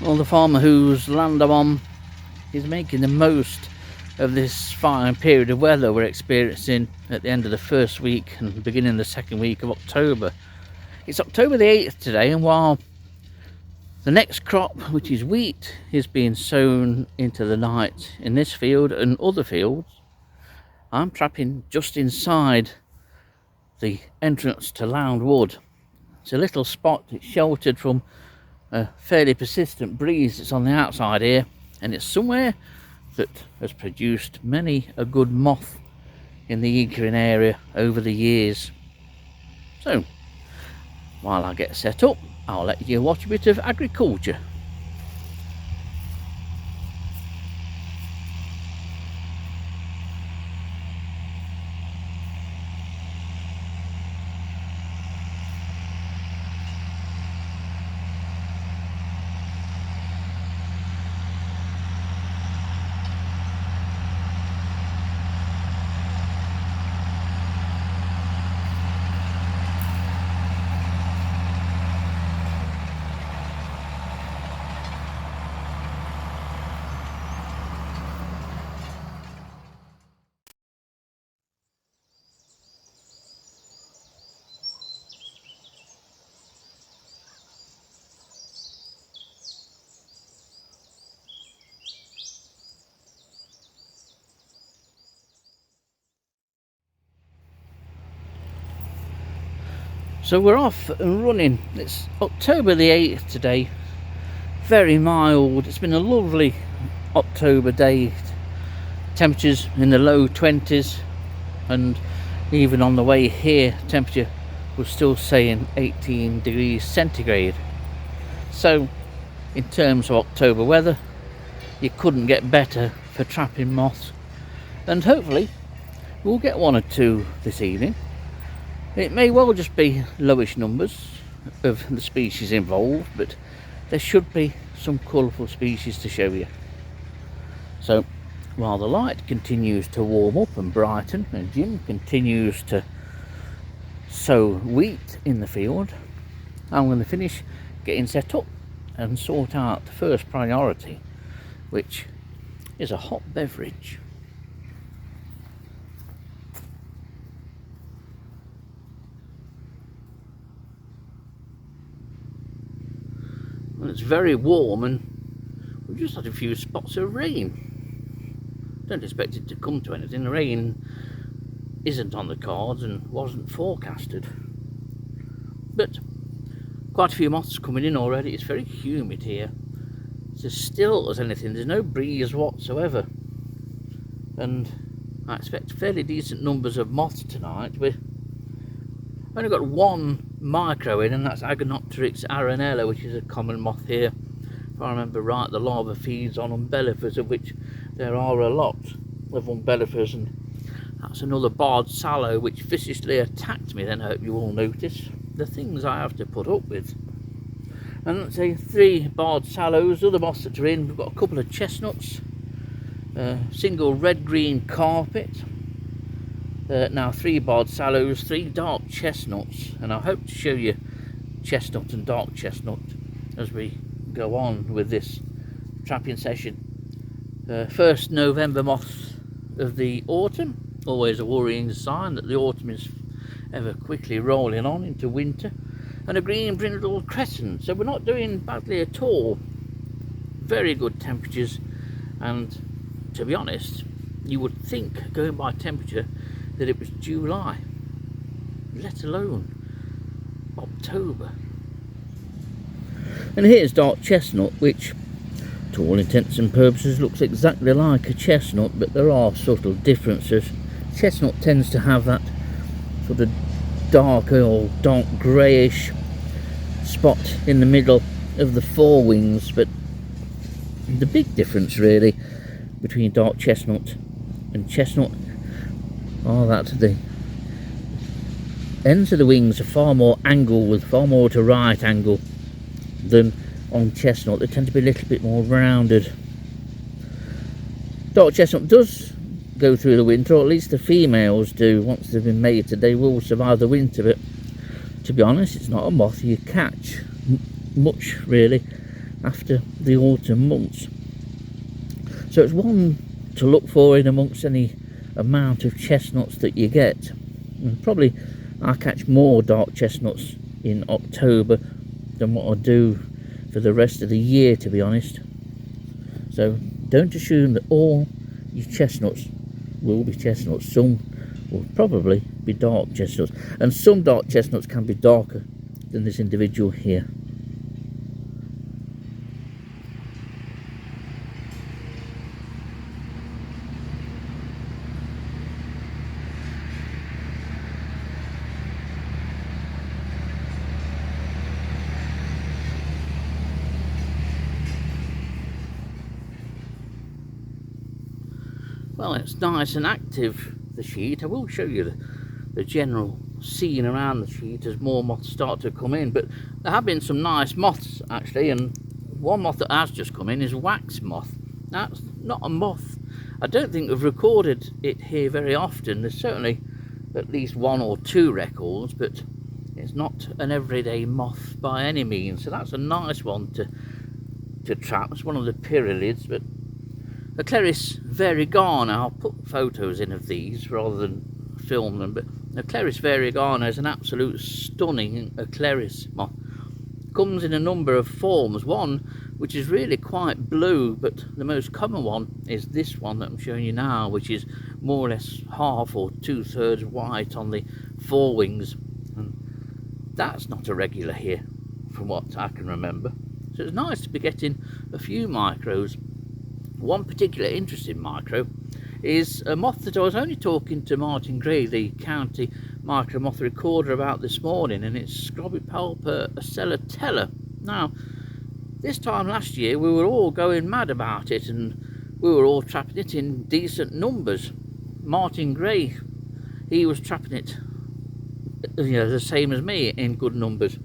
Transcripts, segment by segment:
Well, the farmer whose land I'm on is making the most of this fine period of weather we're experiencing at the end of the first week and beginning of the second week of October. It's October the 8th today, and while the next crop, which is wheat, is being sown into the night in this field and other fields, I'm trapping just inside the entrance to Lound Wood. It's a little spot, it's sheltered from a fairly persistent breeze that's on the outside here, and it's somewhere that has produced many a good moth in the Eakering area over the years. So while I get set up, I'll let you watch a bit of agriculture. So we're off and running. It's October the 8th today, very mild. It's been a lovely October day, temperatures in the low 20s, and even on the way here temperature was still saying 18 degrees centigrade. So in terms of October weather, you couldn't get better for trapping moths, and hopefully we'll get one or two this evening. It may well just be lowish numbers of the species involved, but there should be some colourful species to show you. So while the light continues to warm up and brighten and Jim continues to sow wheat in the field, I'm going to finish getting set up and sort out the first priority, which is a hot beverage. Well, it's very warm and we've just had a few spots of rain. Don't expect it to come to anything. The rain isn't on the cards and wasn't forecasted. But quite a few moths coming in already. It's very humid here. It's as still as anything. There's no breeze whatsoever. And I expect fairly decent numbers of moths tonight. We've only got one micro in, and that's Agonopteryx aranella, which is a common moth here. If I remember right, the larva feeds on umbellifers, of which there are a lot of umbellifers, and that's another barred sallow which viciously attacked me then. I hope you all notice the things I have to put up with. And let's say 3 barred sallows, other moths that are in. We've got a couple of chestnuts, single red-green carpet, now 3 barred sallows, 3 dark chestnuts, and I hope to show you chestnut and dark chestnut as we go on with this trapping session. First November moth of the autumn, always a worrying sign that the autumn is ever quickly rolling on into winter, and a green brindle crescent. So we're not doing badly at all. Very good temperatures, and to be honest, you would think, going by temperature, that it was July, let alone October. And here's dark chestnut, which to all intents and purposes looks exactly like a chestnut, but there are subtle differences. Chestnut tends to have that sort of darker or dark greyish spot in the middle of the forewings, but the big difference really between dark chestnut and chestnut are that the ends of the wings are far more angled, with far more to right angle than on chestnut. They tend to be a little bit more rounded. Dark chestnut does go through the winter, or at least the females do. Once they've been mated, they will survive the winter, but to be honest, it's not a moth you catch much really after the autumn months. So it's one to look for in amongst any amount of chestnuts that you get. And probably I'll catch more dark chestnuts in October than what I do for the rest of the year, to be honest. So don't assume that all your chestnuts will be chestnuts. Some will probably be dark chestnuts, and some dark chestnuts can be darker than this individual here. Well, it's nice and active, the sheet. I will show you the general scene around the sheet as more moths start to come in, but there have been some nice moths actually, and one moth that has just come in is wax moth. Now, it's not a moth, I don't think we've recorded it here very often. There's certainly at least 1 or 2 records, but it's not an everyday moth by any means, so that's a nice one to trap. It's one of the pyralids, but Eclaris variegana, I'll put photos in of these rather than film them, but Eclaris variegana is an absolute stunning Eclaris moth. Comes in a number of forms, one which is really quite blue, but the most common one is this one that I'm showing you now, which is more or less half or 2/3 white on the forewings, and that's not a regular here from what I can remember. So it's nice to be getting a few micros. One particular interesting micro is a moth that I was only talking to Martin Gray, the county micro moth recorder, about this morning, and it's Scrobipalpa acetella. Now, this time last year we were all going mad about it, and we were all trapping it in decent numbers. Martin Gray, he was trapping it, you know, the same as me, in good numbers.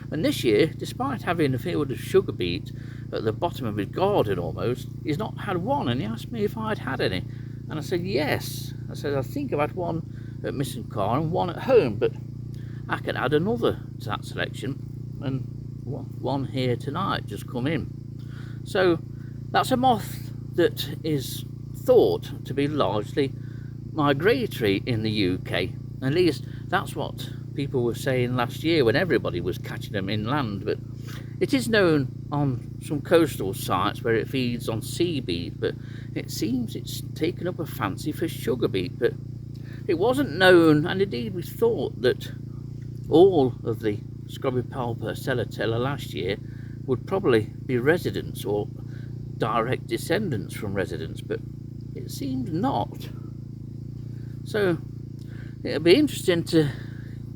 And this year, despite having a field of sugar beet at the bottom of his garden almost, he's not had one, and he asked me if I'd had any, and I said yes. I said I think I've had one at Missing Car and one at home, but I can add another to that selection, and one here tonight just come in. So that's a moth that is thought to be largely migratory in the UK. At least that's what people were saying last year when everybody was catching them inland, but it is known on some coastal sites where it feeds on sea beet, but it seems it's taken up a fancy for sugar beet. But it wasn't known, and indeed we thought that all of the Scrobipalpa acetella last year would probably be residents or direct descendants from residents, but it seemed not. So it'll be interesting to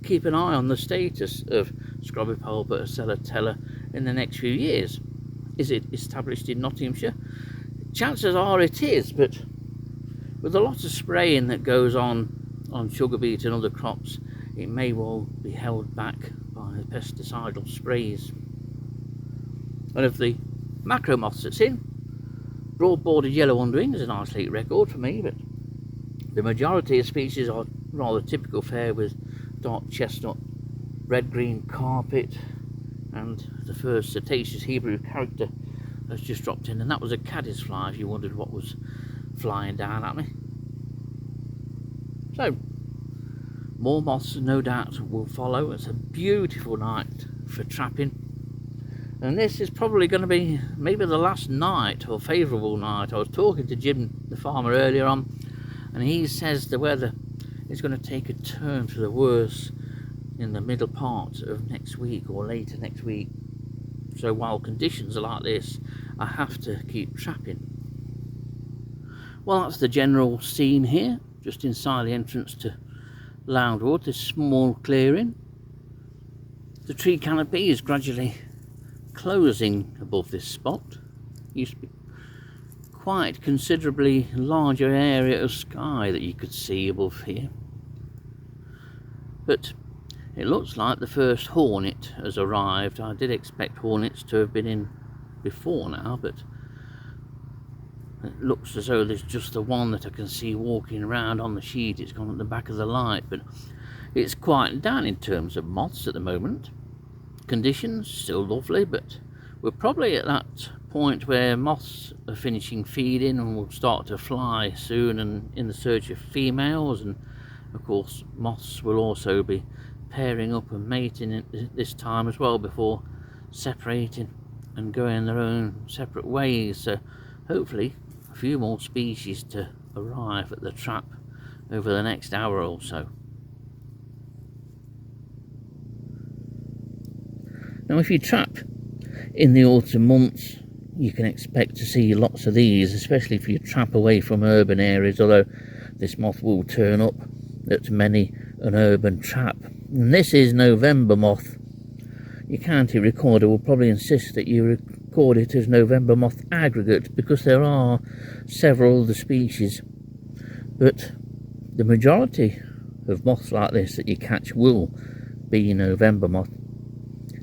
keep an eye on the status of Scrobipalpa acetella in the next few years. Is it established in Nottinghamshire? Chances are it is, but with a lot of spraying that goes on sugar beet and other crops, it may well be held back by pesticidal sprays. One of the macro moths that's in, broad-bordered yellow underwing, is a nice late record for me, but the majority of species are rather typical fare with dark chestnut, red-green carpet, and the first cetaceous Hebrew character has just dropped in, and that was a caddisfly, if you wondered what was flying down at me. So, more moths no doubt will follow. It's a beautiful night for trapping, and this is probably going to be maybe the last night, or favourable night. I was talking to Jim the farmer earlier on, and he says the weather is going to take a turn for the worse in the middle part of next week or later next week. So while conditions are like this, I have to keep trapping. Well, that's the general scene here, just inside the entrance to Loudwood, this small clearing. The tree canopy is gradually closing above this spot. Used to be quite considerably larger area of sky that you could see above here, but it looks like the first hornet has arrived. I did expect hornets to have been in before now, but it looks as though there's just the one that I can see walking around on the sheet. It's gone at the back of the light, but it's quieting down in terms of moths at the moment. Conditions still lovely, but We're probably at that point where moths are finishing feeding and will start to fly soon and in the search of females, and of course moths will also be pairing up and mating at this time as well before separating and going their own separate ways. So hopefully a few more species to arrive at the trap over the next hour or so. Now if you trap in the autumn months, you can expect to see lots of these, especially if you trap away from urban areas, although this moth will turn up at many an urban trap. And this is November moth. Your county recorder will probably insist that you record it as November moth aggregate, because there are several other species, but the majority of moths like this that you catch will be November moth.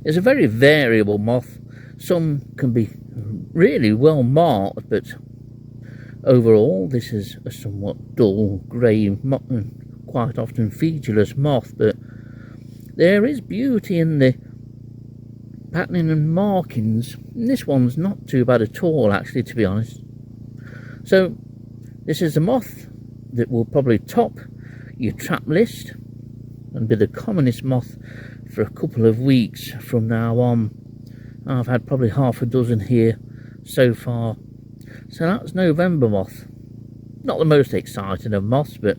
It's a very variable moth. Some can be really well marked, but overall this is a somewhat dull grey, quite often featureless moth, but there is beauty in the patterning and markings. And this one's not too bad at all, actually, to be honest. So this is a moth that will probably top your trap list and be the commonest moth for a couple of weeks from now on. I've had probably half a dozen here so far. So that's November moth. Not the most exciting of moths, but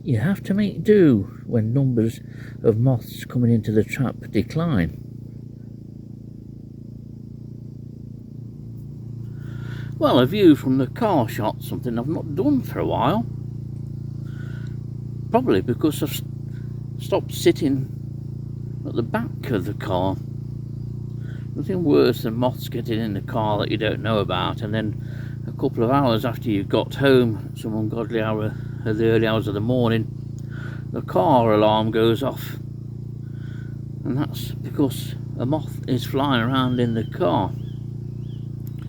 you have to make do when numbers of moths coming into the trap decline. Well, a view from the car shot, something I've not done for a while. Probably because I've stopped sitting at the back of the car. Nothing worse than moths getting in the car that you don't know about, and then a couple of hours after you got home, some ungodly hour of the early hours of the morning, the car alarm goes off, and that's because a moth is flying around in the car.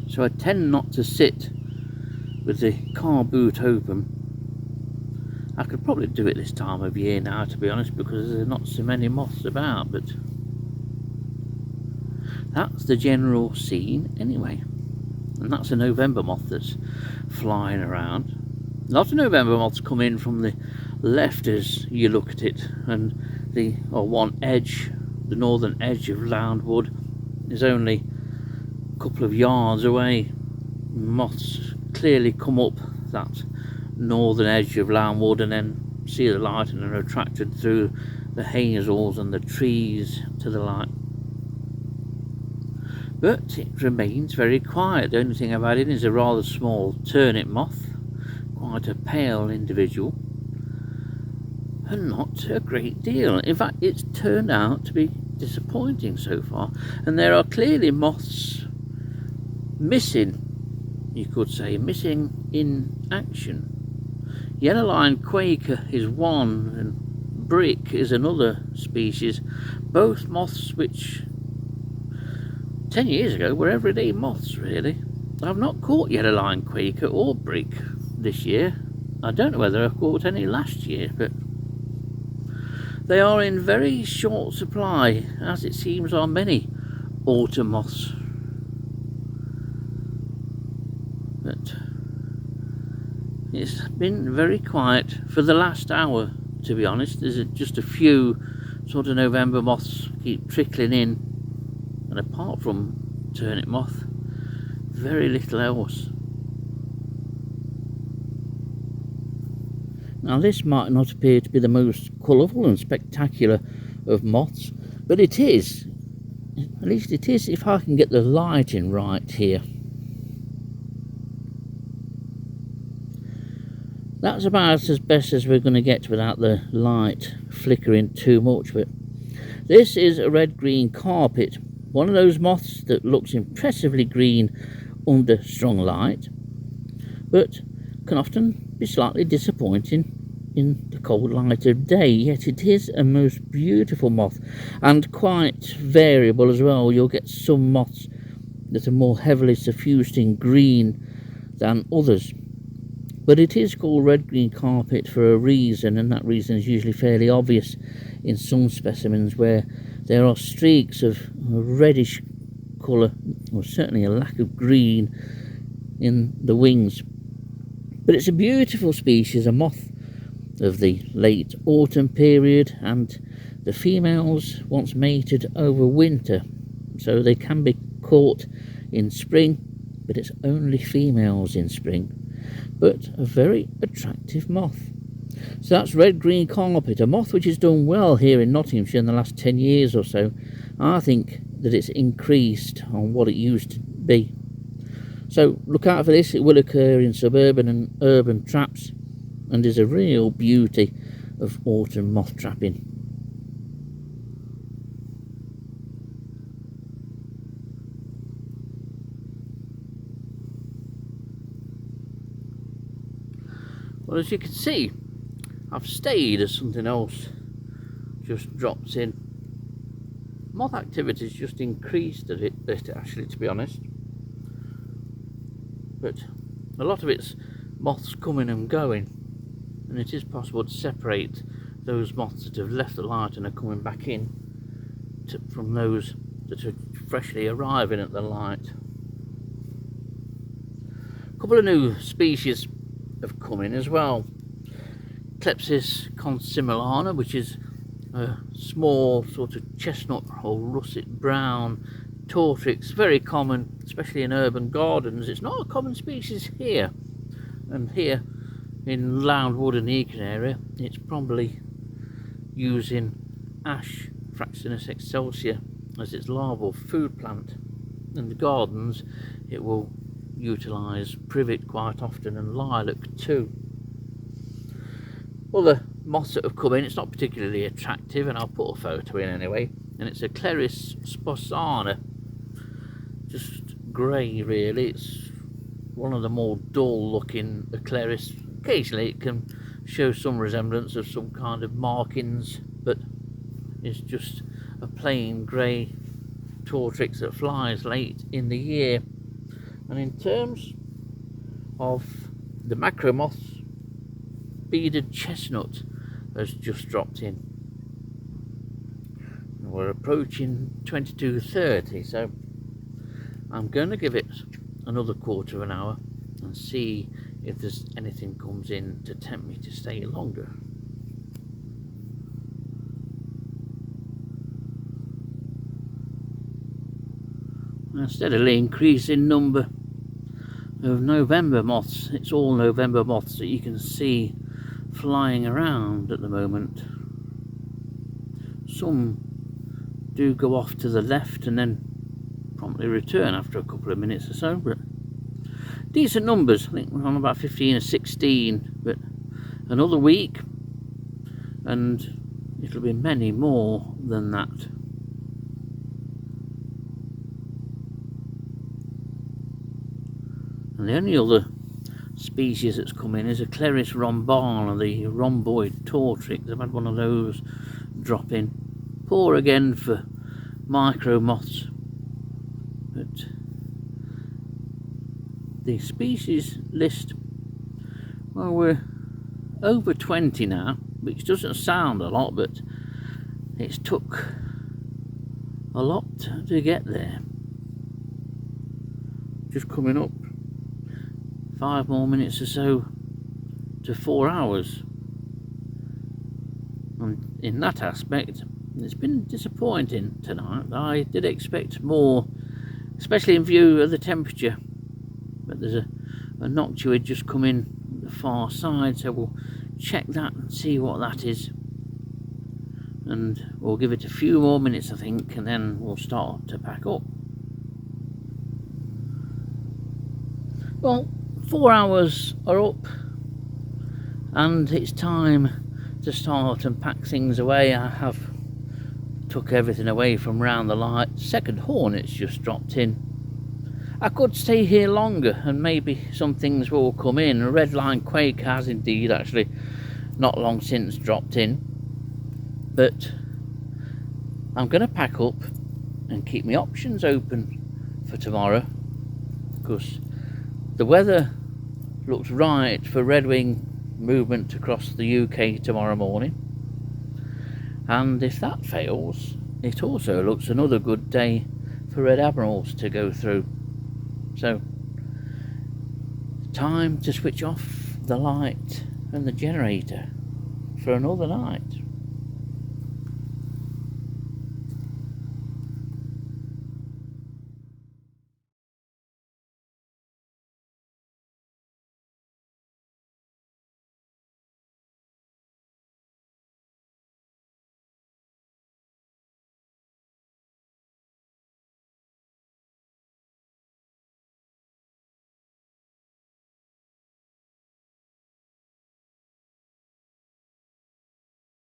So I tend not to sit with the car boot open. I could probably do it this time of year now, to be honest, because there's not so many moths about, but that's the general scene anyway. And that's a November moth that's flying around. A lot of November moths come in from the left as you look at it, and one edge, the northern edge of Loundwood, is only a couple of yards away. Moths clearly come up that northern edge of Loundwood and then see the light and are attracted through the hazels and the trees to the light. But it remains very quiet. The only thing I've had in is a rather small turnip moth, quite a pale individual, and not a great deal. In fact, it's turned out to be disappointing so far, and there are clearly moths missing, you could say, missing in action. Yellow-lined Quaker is one, and Brick is another species, both moths which 10 years ago were everyday moths, really. I've not caught Yellow-lined Quaker or Brick this year. I don't know whether I caught any last year, but they are in very short supply, as it seems are many autumn moths. But it's been very quiet for the last hour, to be honest. There's just a few sort of November moths keep trickling in, and apart from turnip moth, very little else. Now this might not appear to be the most colourful and spectacular of moths, but it is. At least it is if I can get the lighting right here. That's about as best as we're going to get without the light flickering too much. But this is a red-green carpet, one of those moths that looks impressively green under strong light, but can often be slightly disappointing in the cold light of day. Yet it is a most beautiful moth, and quite variable as well. You'll get some moths that are more heavily suffused in green than others. But it is called red-green carpet for a reason, and that reason is usually fairly obvious in some specimens, where there are streaks of reddish colour, or certainly a lack of green in the wings. But it's a beautiful species, a moth of the late autumn period, and the females once mated over winter, so they can be caught in spring, but it's only females in spring. But a very attractive moth. So that's red-green carpet, a moth which has done well here in Nottinghamshire in the last 10 years or so. I think that it's increased on what it used to be. So look out for this. It will occur in suburban and urban traps, and is a real beauty of autumn moth trapping. Well, as you can see, I've stayed as something else just drops in. Moth activity's just increased at it actually, to be honest. But a lot of it's moths coming and going, and it is possible to separate those moths that have left the light and are coming back in from those that are freshly arriving at the light. A couple of new species have come in as well. Clepsis consimilana, which is a small sort of chestnut or russet brown tortrix, very common especially in urban gardens. It's not a common species here, and here in Loudwood and Eakin area it's probably using ash Fraxinus excelsior as its larval food plant. In the gardens it will utilise privet quite often, and lilac too. Other moths that have come in, it's not particularly attractive, and I'll put a photo in anyway, and it's a Cleris sposana, just grey really. It's one of the more dull looking Cleris. Occasionally it can show some resemblance of some kind of markings, but it's just a plain grey tortrix that flies late in the year. And in terms of the macro moths, beaded chestnut has just dropped in. We're approaching 22:30, so I'm going to give it another quarter of an hour and see if there's anything comes in to tempt me to stay longer. A steadily increasing number of November moths. It's all November moths that you can see flying around at the moment. Some do go off to the left and then promptly return after a couple of minutes or so, but decent numbers. I think we're on about 15 or 16, but another week and it'll be many more than that. And the only other species that's come in is a Cleris rhombana, the rhomboid tortrix. I've had one of those drop in. Poor again for micro moths, but the species list, well, we're over 20 now, which doesn't sound a lot, but it's took a lot to get there. Just coming up 5 more minutes or so to 4 hours, and in that aspect it's been disappointing tonight. I did expect more, especially in view of the temperature, but there's a noctuid just come in the far side, so we'll check that and see what that is, and we'll give it a few more minutes I think, and then we'll start to pack up. Well, 4 hours are up and it's time to start and pack things away. I have took everything away from round the light. Second hornet's just dropped in. I could stay here longer and maybe some things will come in. A red line quake has indeed actually not long since dropped in, but I'm going to pack up and keep my options open for tomorrow, because the weather looks right for redwing movement across the UK tomorrow morning, and if that fails, it also looks another good day for red admirals to go through. So, time to switch off the light and the generator for another night.